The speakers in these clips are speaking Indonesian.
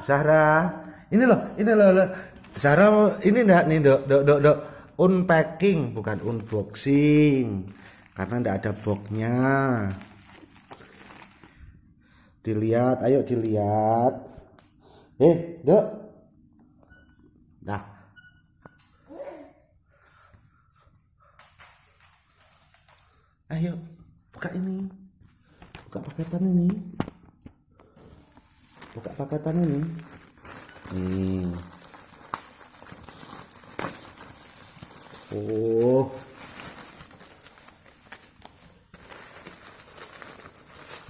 Zahra, ini loh. Zahra, ini enggak nih, dok. Unpacking, bukan unboxing. Karena enggak ada boxnya. Dilihat, ayo dilihat. Dok. Nah. Ayo, buka ini. Buka paketan ini. Buka paketan ini. Nih. Oh.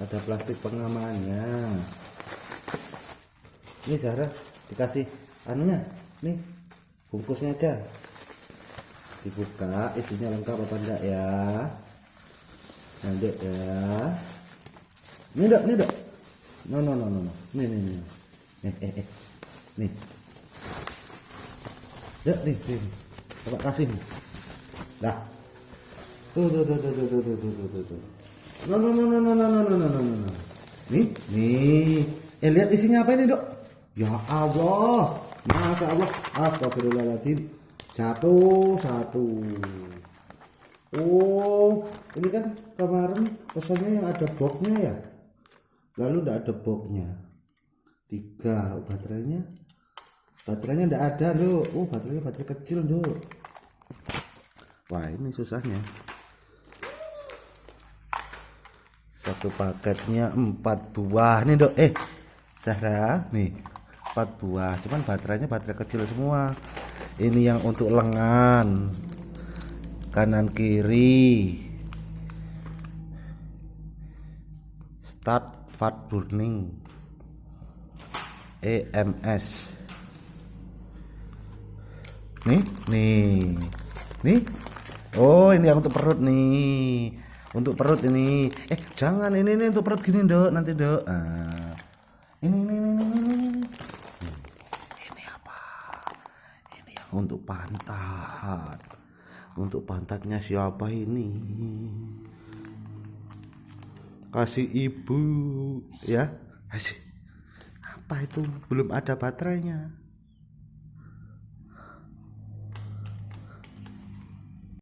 Ada plastik pengamannya. Ini Zahra dikasih anunya. Nih, bungkusnya aja. Dibuka, isinya lengkap apa enggak ya? Nanti ya. Nih, Dok. No. Nih. Nih. Dok, nih. Coba kasih nih. Dah. Tuh. No. Nih. Lihat isinya apa ini, Dok? Ya Allah. Masya Allah. Astagfirullahaladzim. Jatuh satu. Oh, ini kan kemarin pesannya yang ada boxnya ya. Lalu enggak ada boxnya. 3 baterainya enggak ada, Dok. Baterai kecil, Dok. Wah, ini susahnya. Satu paketnya 4 buah nih, Dok. Zahra, nih 4 buah. Cuman baterainya baterai kecil semua. Ini yang untuk lengan kanan kiri. Start fast burning. EMS. Nih. Oh, ini yang untuk perut nih. Untuk perut ini. Jangan ini untuk perut gini, Dok. Nanti, Dok. Ini apa? Ini yang untuk pantat. Untuk pantatnya siapa ini? Kasih ibu, ya. Apa itu? Belum ada baterainya.